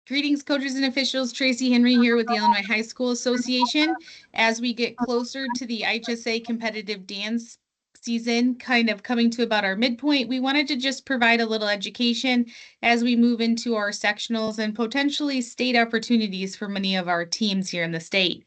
Greetings, coaches and officials. Tracy Henry here with the Illinois High School Association. As we get closer to the IHSA competitive dance season kind of coming to about our midpoint, we wanted to just provide a little education as we move into our sectionals and potentially state opportunities for many of our teams here in the state.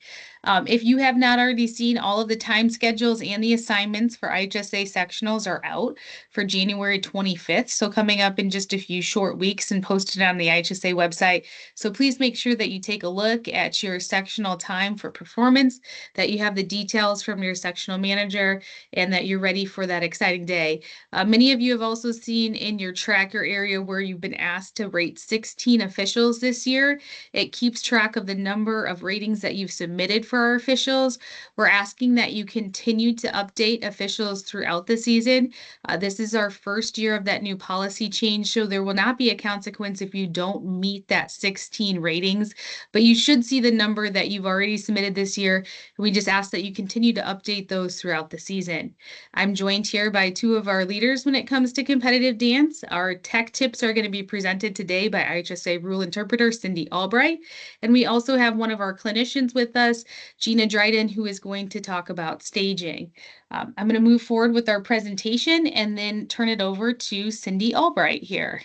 If you have not already seen, all of the time schedules and the assignments for IHSA sectionals are out for January 25th. So coming up in just a few short weeks and posted on the IHSA website. So please make sure that you take a look at your sectional time for performance, that you have the details from your sectional manager, and that you're ready for that exciting day. Many of you have also seen in your tracker area where you've been asked to rate 16 officials this year. It keeps track of the number of ratings that you've submitted for our officials. We're asking that you continue to update officials throughout the season. This is our first year of that new policy change, so there will not be a consequence if you don't meet that 16 ratings, but you should see the number that you've already submitted this year. We just ask that you continue to update those throughout the season. I'm joined here by two of our leaders when it comes to competitive dance. Our tech tips are going to be presented today by IHSA rule interpreter Cindy Albright, and we also have one of our clinicians with us, Gina Dryden, who is going to talk about staging. I'm going to move forward with our presentation and then turn it over to Cindy Albright here.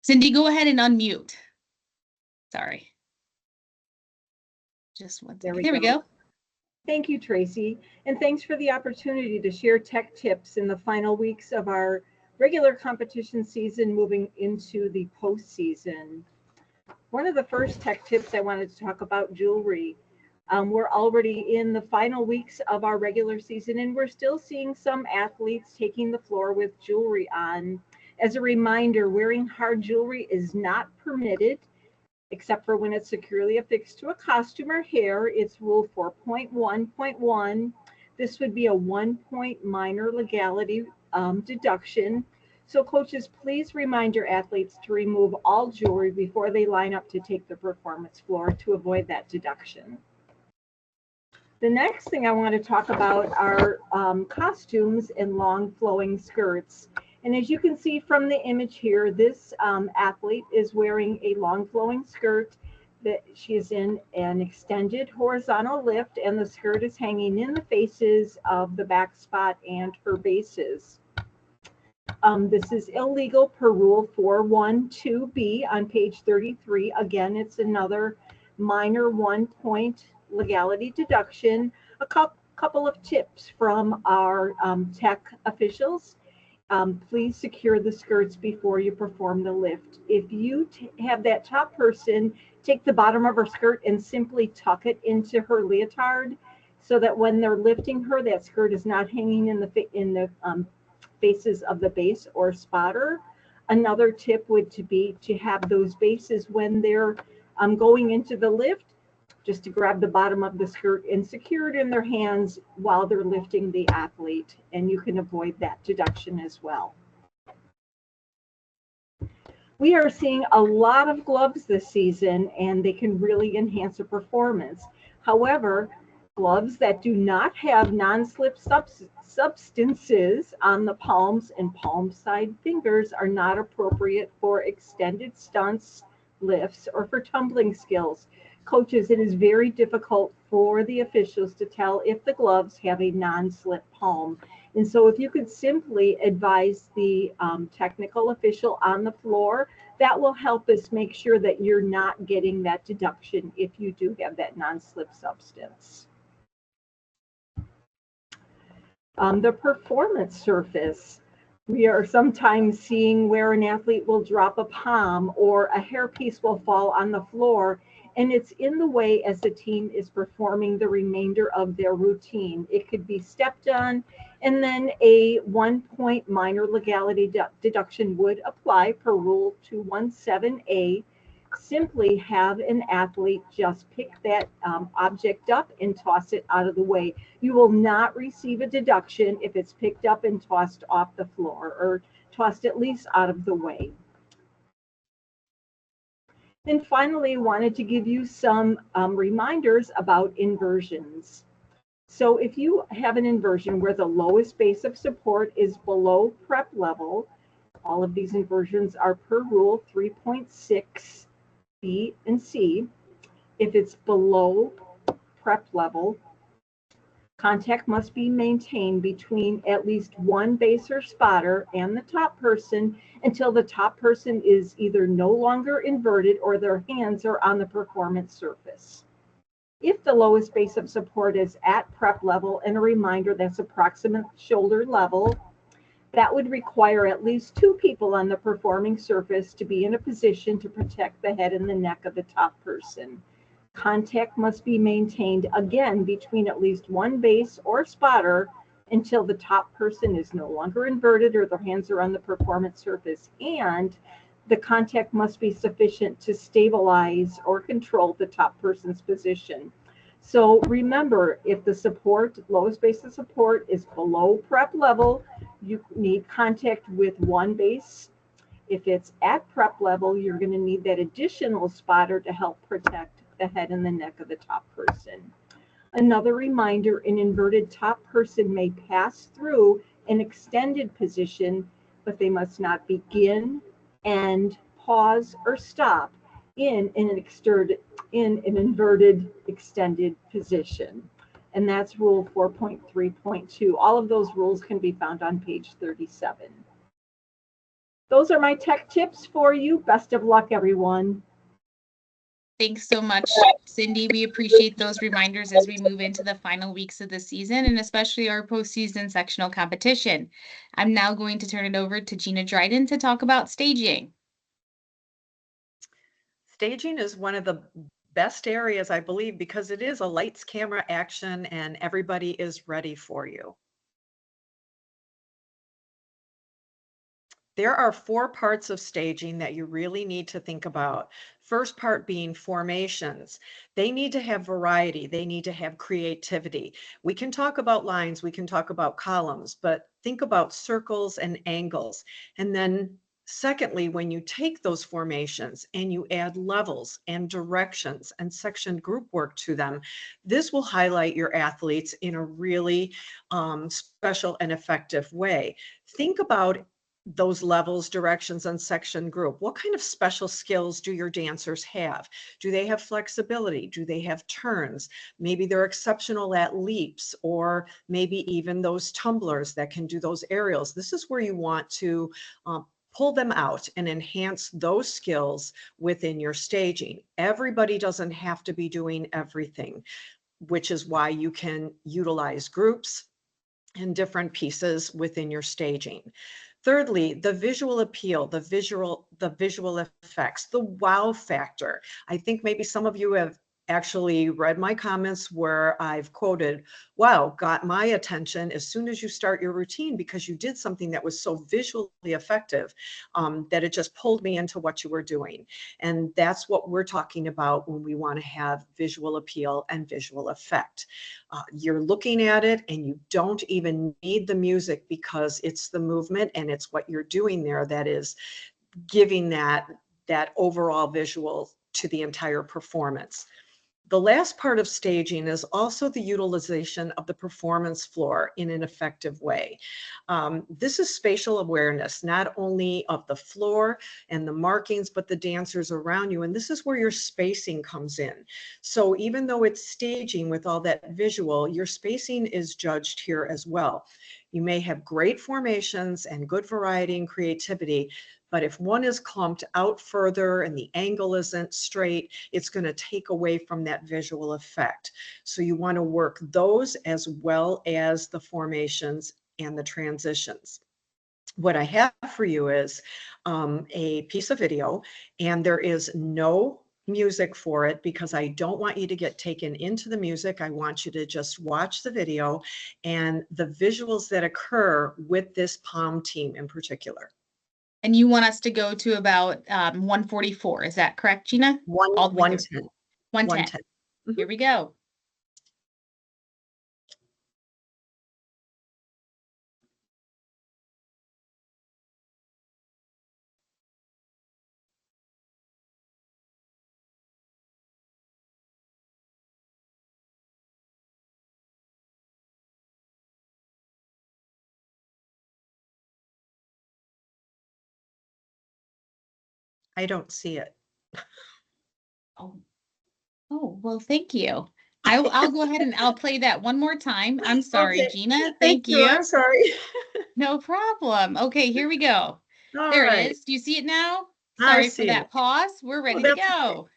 Cindy, go ahead and unmute. Sorry. Just one second. There we go. Thank you, Tracy, and thanks for the opportunity to share tech tips in the final weeks of our regular competition season moving into the postseason. One of the first tech tips I wanted to talk about jewelry. We're already in the final weeks of our regular season, and we're still seeing some athletes taking the floor with jewelry on. As a reminder, wearing hard jewelry is not permitted, except for when it's securely affixed to a costume or hair. It's Rule 4.1.1. This would be a 1-point minor legality deduction. So coaches, please remind your athletes to remove all jewelry before they line up to take the performance floor to avoid that deduction. The next thing I want to talk about are costumes and long flowing skirts. And as you can see from the image here, this athlete is wearing a long flowing skirt that she is in an extended horizontal lift, and the skirt is hanging in the faces of the back spot and her bases. This is illegal per Rule 4.1.2b on page 33. Again, it's another minor 1-point legality deduction. A couple of tips from our tech officials. Please secure the skirts before you perform the lift. If you have that top person take the bottom of her skirt and simply tuck it into her leotard so that when they're lifting her, that skirt is not hanging in the bases of the base or spotter. Another tip would be to have those bases when they're going into the lift, just to grab the bottom of the skirt and secure it in their hands while they're lifting the athlete, and you can avoid that deduction as well. We are seeing a lot of gloves this season, and they can really enhance a performance. However, gloves that do not have non-slip substances on the palms and palm side fingers are not appropriate for extended stunts, lifts, or for tumbling skills. Coaches, it is very difficult for the officials to tell if the gloves have a non-slip palm. And so if you could simply advise the technical official on the floor, that will help us make sure that you're not getting that deduction if you do have that non-slip substance. The performance surface. We are sometimes seeing where an athlete will drop a palm or a hairpiece will fall on the floor, and it's in the way as the team is performing the remainder of their routine. It could be stepped on, and then a 1-point minor legality deduction would apply per Rule 217A. Simply have an athlete just pick that object up and toss it out of the way. You will not receive a deduction if it's picked up and tossed off the floor, or tossed at least out of the way. And finally, wanted to give you some reminders about inversions. So if you have an inversion where the lowest base of support is below prep level, All of these inversions are per Rule 3.6 B and C. If it's below prep level, contact must be maintained between at least one base or spotter and the top person until the top person is either no longer inverted or their hands are on the performance surface. If the lowest base of support is at prep level, and a reminder that's approximate shoulder level, that would require at least two people on the performing surface to be in a position to protect the head and the neck of the top person. Contact must be maintained again between at least one base or spotter until the top person is no longer inverted or their hands are on the performance surface, and the contact must be sufficient to stabilize or control the top person's position. So remember, if the support, lowest base of support is below prep level, you need contact with one base. If it's at prep level, you're going to need that additional spotter to help protect the head and the neck of the top person. Another reminder, an inverted top person may pass through an extended position, but they must not begin, end, pause, or stop in an inverted extended position. And that's Rule 4.3.2. All of those rules can be found on page 37. Those are my tech tips for you. Best of luck, everyone. Thanks so much, Cindy. We appreciate those reminders as we move into the final weeks of the season and especially our postseason sectional competition. I'm now going to turn it over to Gina Dryden to talk about staging. Staging is one of the best areas, I believe, because it is a lights, camera, action, and everybody is ready for you. There are 4 parts of staging that you really need to think about. First part being formations. They need to have variety. They need to have creativity. We can talk about lines, we can talk about columns, but think about circles and angles. And then secondly, when you take those formations and you add levels and directions and section group work to them, this will highlight your athletes in a really special and effective way. Think about those levels, directions, and section group. What kind of special skills do your dancers have? Do they have flexibility? Do they have turns? Maybe they're exceptional at leaps, or maybe even those tumblers that can do those aerials. This is where you want to pull them out and enhance those skills within your staging. Everybody doesn't have to be doing everything, which is why you can utilize groups and different pieces within your staging. Thirdly, the visual appeal, the visual effects, the wow factor. I think maybe some of you have actually read my comments where I've quoted, wow, got my attention as soon as you start your routine because you did something that was so visually effective that it just pulled me into what you were doing. And that's what we're talking about when we want to have visual appeal and visual effect. You're looking at it and you don't even need the music because it's the movement and it's what you're doing there that is giving that overall visual to the entire performance. The last part of staging is also the utilization of the performance floor in an effective way. This is spatial awareness, not only of the floor and the markings, but the dancers around you. And this is where your spacing comes in. So even though it's staging with all that visual, your spacing is judged here as well. You may have great formations and good variety and creativity, but if one is clumped out further and the angle isn't straight, it's going to take away from that visual effect. So you want to work those as well as the formations and the transitions. What I have for you is a piece of video, and there is no music for it because I don't want you to get taken into the music. I want you to just watch the video and the visuals that occur with this POM team in particular. And you want us to go to about 144. Is that correct, Gina? 110. 110. Here we go. I don't see it. Oh, oh, well, thank you. I'll go ahead and I'll play that one more time. I'm sorry, Okay, Gina. thank Thank you. I'm you. sorry. No problem. Okay, here we go. All There it right, is. Do you see it now? I Sorry for see it. that pause. We're Oh, ready to that's okay. go.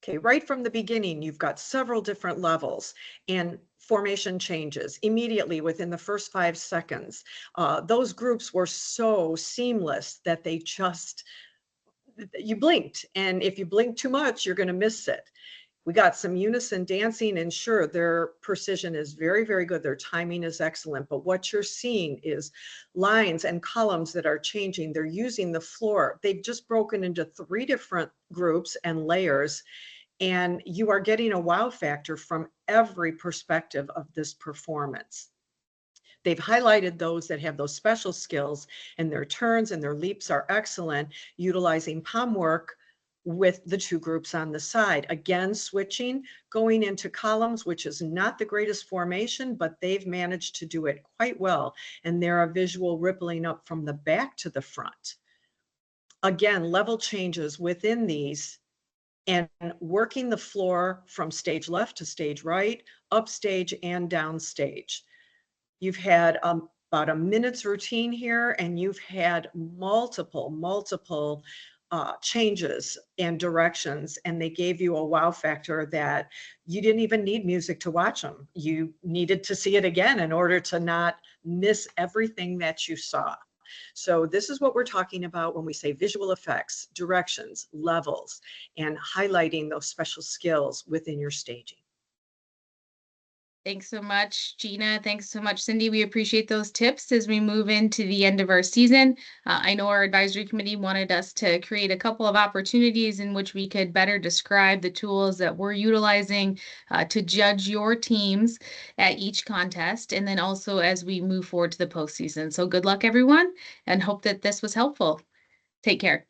Okay, right from the beginning, you've got several different levels and formation changes immediately within the first 5 seconds. Those groups were so seamless that they just, you blinked. And if you blink too much, you're going to miss it. We got some unison dancing, and sure, their precision is very, very good. Their timing is excellent. But what you're seeing is lines and columns that are changing. They're using the floor. They've just broken into 3 different groups and layers, and you are getting a wow factor from every perspective of this performance. They've highlighted those that have those special skills, and their turns and their leaps are excellent, utilizing palm work with the 2 groups on the side. Again, switching, going into columns, which is not the greatest formation, but they've managed to do it quite well. And there are visual rippling up from the back to the front. Again, level changes within these, and working the floor from stage left to stage right, upstage and downstage. You've had about a minute's routine here, and you've had multiple changes and directions, and they gave you a wow factor that you didn't even need music to watch them. You needed to see it again in order to not miss everything that you saw. So this is what we're talking about when we say visual effects, directions, levels, and highlighting those special skills within your staging. Thanks so much, Gina. Thanks so much, Cindy. We appreciate those tips as we move into the end of our season. I know our advisory committee wanted us to create a couple of opportunities in which we could better describe the tools that we're utilizing to judge your teams at each contest, and then also as we move forward to the postseason. So good luck, everyone, and hope that this was helpful. Take care.